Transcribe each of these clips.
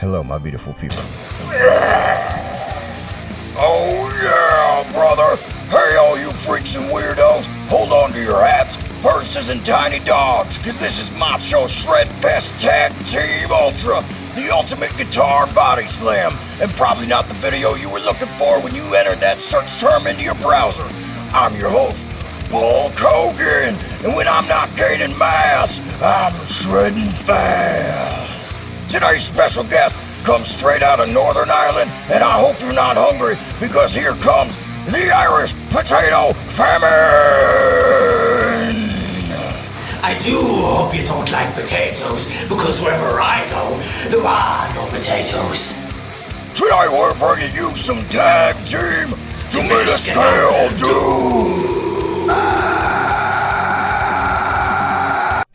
Hello, my beautiful people. Oh yeah, brother! Hey, all you freaks and weirdos, hold on to your hats, purses, and tiny dogs, cause this is Macho Shredfest Tag Team Ultra, the ultimate guitar body slam, and probably not the video you were looking for when you entered that search term into your browser. I'm your host, Hulk Hogan, and when I'm not gaining mass, I'm shredding fast. Today's special guest comes straight out of Northern Ireland, and I hope you're not hungry, because here comes the Irish Potato Famine! I do hope you don't like potatoes, because wherever I go, there are no potatoes. Tonight we're bringing you some Tag Team Diminished Scale Doom!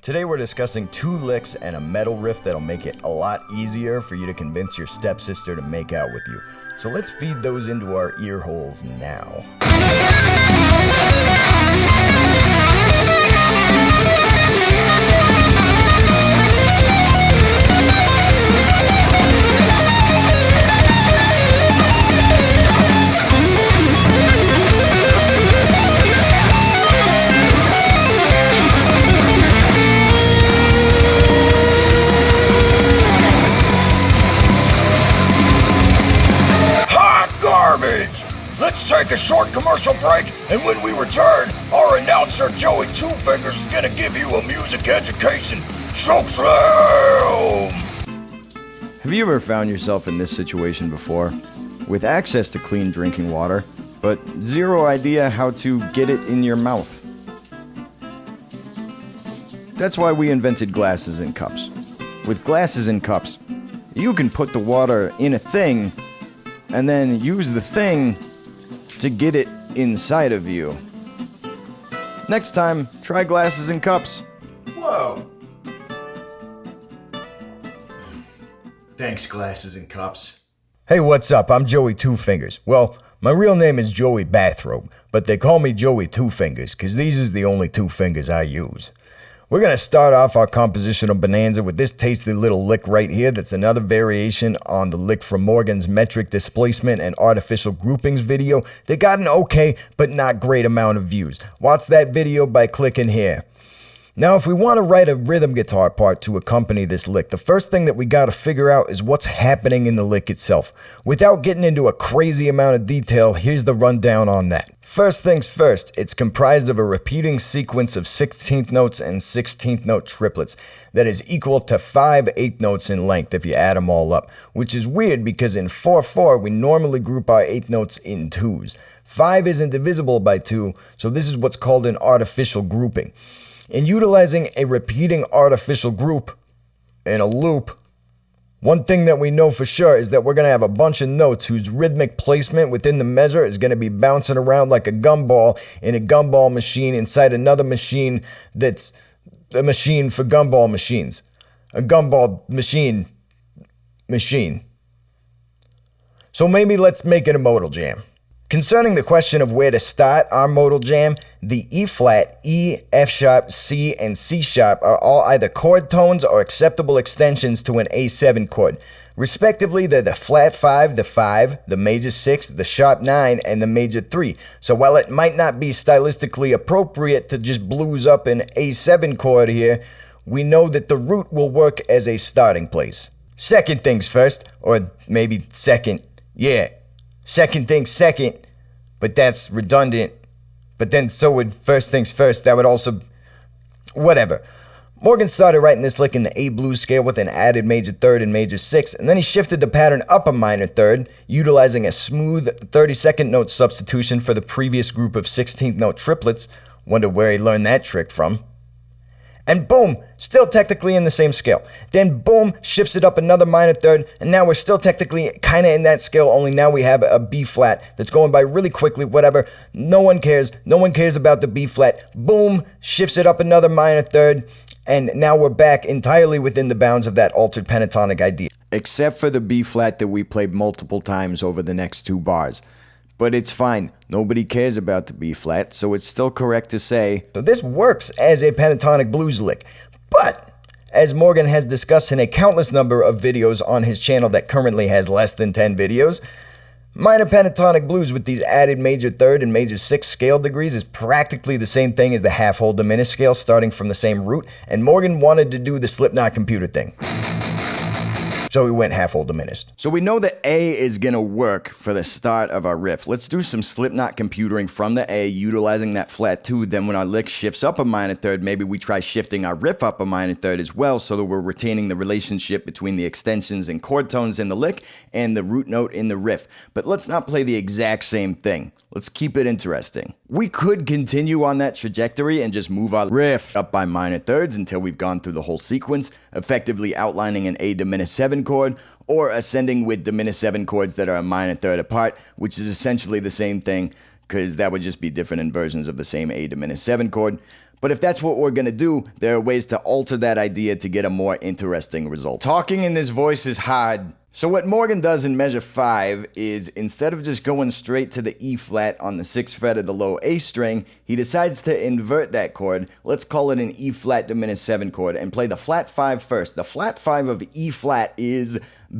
Today we're discussing 2 licks and a metal riff that'll make it a lot easier for you to convince your stepsister to make out with you. So let's feed those into our ear holes now. Let's take a short commercial break, and when we return, our announcer Joey Two Fingers is gonna give you a music education. Choke slam! Have you ever found yourself in this situation before? With access to clean drinking water, but zero idea how to get it in your mouth? That's why we invented glasses and cups. With glasses and cups, you can put the water in a thing and then use the thing to get it inside of you. Next time, try glasses and cups. Whoa. Thanks, glasses and cups. Hey, what's up? I'm Joey Two Fingers. Well, my real name is Joey Bathrobe, but they call me Joey Two Fingers because these is the only 2 fingers I use. We're going to start off our compositional bonanza with this tasty little lick right here that's another variation on the lick from Morgan's metric displacement and artificial groupings video that got an okay but not great amount of views. Watch that video by clicking here. Now, if we want to write a rhythm guitar part to accompany this lick, the first thing that we got to figure out is what's happening in the lick itself. Without getting into a crazy amount of detail, here's the rundown on that. First things first, it's comprised of a repeating sequence of 16th notes and 16th note triplets that is equal to 5 8th notes in length if you add them all up, which is weird because in 4/4 we normally group our 8th notes in 2s. 5 isn't divisible by 2, so this is what's called an artificial grouping. In utilizing a repeating artificial group in a loop, one thing that we know for sure is that we're going to have a bunch of notes whose rhythmic placement within the measure is going to be bouncing around like a gumball in a gumball machine inside another machine that's a machine for gumball machines. A gumball machine. So maybe let's make it a modal jam. Concerning the question of where to start our modal jam, the E flat, E, F sharp, C, and C sharp are all either chord tones or acceptable extensions to an A7 chord. Respectively, they're the flat 5, the major 6, the sharp 9, and the major 3. So while it might not be stylistically appropriate to just blues up an A7 chord here, we know that the root will work as a starting place. Second things first, or maybe second, second things second, but that's redundant. But then so would first things first, that would also, whatever. Morgan started writing this lick in the A blues scale with an added major 3rd and major 6, and then he shifted the pattern up a minor 3rd, utilizing a smooth 32nd note substitution for the previous group of 16th note triplets. Wonder where he learned that trick from. And boom, still technically in the same scale. Then boom, shifts it up another minor 3rd, and now we're still technically kind of in that scale, only now we have a B flat that's going by really quickly, whatever. No one cares about the B flat. Boom, shifts it up another minor 3rd, and now we're back entirely within the bounds of that altered pentatonic idea. Except for the B flat that we played multiple times over the next 2 bars. But it's fine. Nobody cares about the B flat, so it's still correct to say. So this works as a pentatonic blues lick. But As Morgan has discussed in a countless number of videos on his channel that currently has less than 10 videos, minor pentatonic blues with these added major third and major sixth scale degrees is practically the same thing as the half-whole diminished scale starting from the same root, and Morgan wanted to do the Slipknot computer thing. So we went half-whole diminished. So we know that A is gonna work for the start of our riff. Let's do some Slipknot computering from the A, utilizing that flat 2. Then when our lick shifts up a minor third, maybe we try shifting our riff up a minor third as well, so that we're retaining the relationship between the extensions and chord tones in the lick and the root note in the riff. But let's not play the exact same thing. Let's keep it interesting. We could continue on that trajectory and just move our riff up by minor thirds until we've gone through the whole sequence, effectively outlining an A diminished 7 chord, or ascending with diminished 7 chords that are a minor third apart, which is essentially the same thing, because that would just be different inversions of the same A diminished 7 chord. But if that's what we're gonna do, there are ways to alter that idea to get a more interesting result. Talking in this voice is hard. So what Morgan does in measure 5 is, instead of just going straight to the E flat on the 6th fret of the low A string, he decides to invert that chord, let's call it an E flat diminished 7 chord, and play the flat 5 first. The flat 5 of E flat is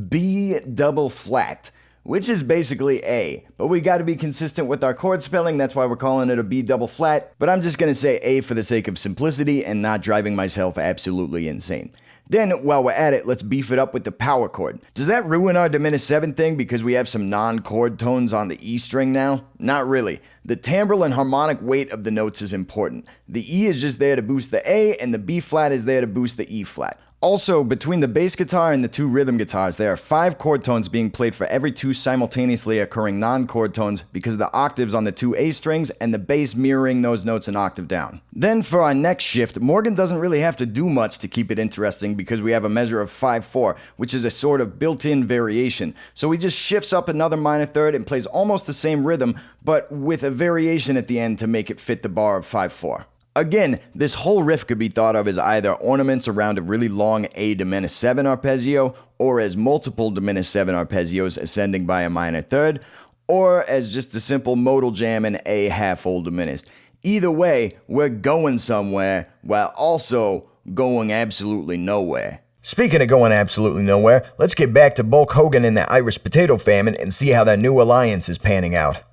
B double flat, which is basically A, but we gotta be consistent with our chord spelling, that's why we're calling it a B double flat, but I'm just gonna say A for the sake of simplicity and not driving myself absolutely insane. Then, while we're at it, let's beef it up with the power chord. Does that ruin our diminished 7 thing because we have some non-chord tones on the E string now? Not really. The timbral and harmonic weight of the notes is important. The E is just there to boost the A, and the B flat is there to boost the E flat. Also, between the bass guitar and the 2 rhythm guitars, there are 5 chord tones being played for every 2 simultaneously occurring non-chord tones because of the octaves on the 2 A strings and the bass mirroring those notes an octave down. Then for our next shift, Morgan doesn't really have to do much to keep it interesting because we have a measure of 5-4, which is a sort of built-in variation. So he just shifts up another minor third and plays almost the same rhythm, but with a variation at the end to make it fit the bar of 5-4. Again, this whole riff could be thought of as either ornaments around a really long A diminished 7 arpeggio, or as multiple diminished 7 arpeggios ascending by a minor third, or as just a simple modal jam in A half-whole diminished. Either way, we're going somewhere while also going absolutely nowhere. Speaking of going absolutely nowhere, let's get back to Bulk Hogan and the Irish potato famine and see how that new alliance is panning out.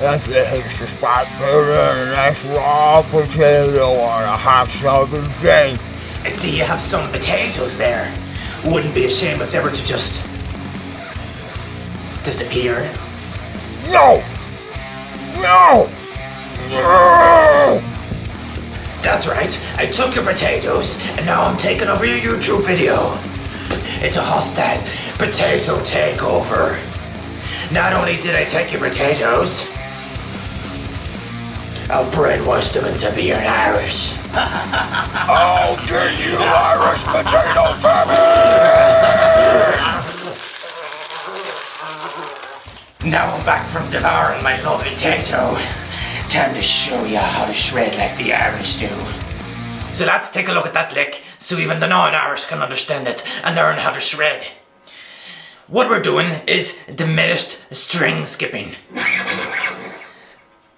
That's the extra spot burger and a nice raw potato on a hot southern day. I see you have some potatoes there. Wouldn't be a shame if they were to just disappear. No! No! No! That's right, I took your potatoes, and now I'm taking over your YouTube video. It's a hostile potato takeover. Not only did I take your potatoes, I'll brainwash them into being Irish. I'll get you, Irish potato famine! Now I'm back from devouring my lovely potato. Time to show you how to shred like the Irish do. So let's take a look at that lick so even the non-Irish can understand it and learn how to shred. What we're doing is diminished string skipping.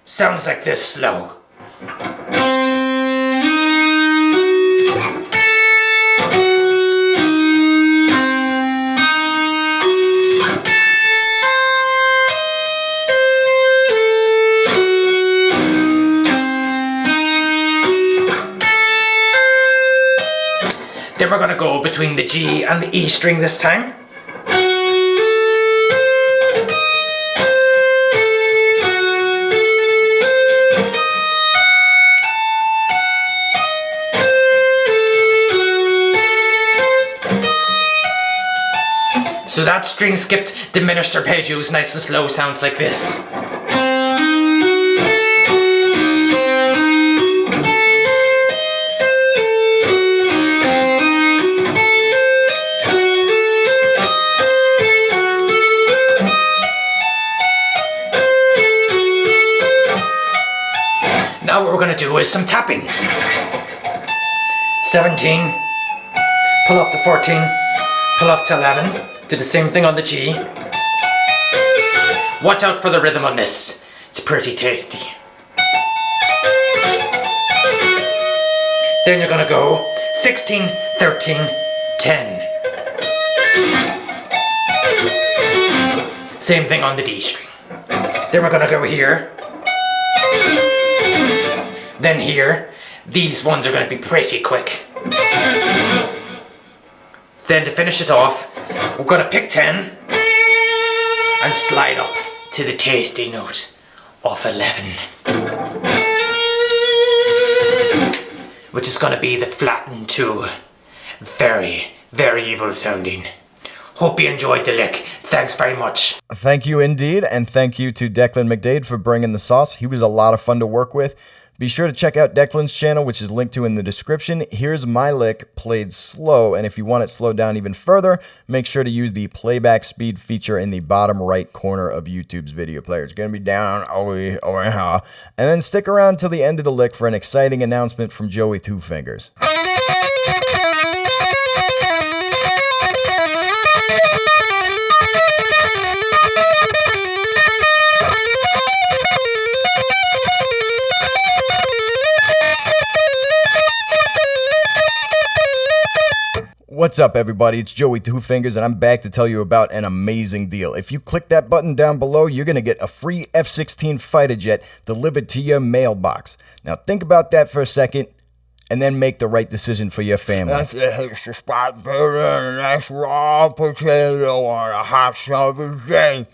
Sounds like this slow. Then we're gonna go between the G and the E string this time. So that string skipped diminished arpeggios nice and slow sounds like this. Now what we're going to do is some tapping. 17, pull up to 14, pull up to 11, do the same thing on the G. Watch out for the rhythm on this, it's pretty tasty. Then you're gonna go 16, 13, 10. Same thing on the D string. Then we're gonna go here. Then here. These ones are gonna be pretty quick. Then to finish it off, we're gonna pick 10 and slide up to the tasty note of 11. Which is gonna be the flattened 2. Very, very evil sounding. Hope you enjoyed the lick. Thanks very much. Thank you indeed, and thank you to Declan McDaid for bringing the sauce. He was a lot of fun to work with. Be sure to check out Declan's channel, which is linked to in the description. Here's my lick played slow, and if you want it slowed down even further, make sure to use the playback speed feature in the bottom right corner of YouTube's video player. It's going to be down, and then stick around till the end of the lick for an exciting announcement from Joey Two Fingers. What's up, everybody? It's Joey Two Fingers, and I'm back to tell you about an amazing deal. If you click that button down below, you're going to get a free F-16 fighter jet delivered to your mailbox. Now, think about that for a second, and then make the right decision for your family. That's a extra spot butter and a nice raw potato on a hot summer's day.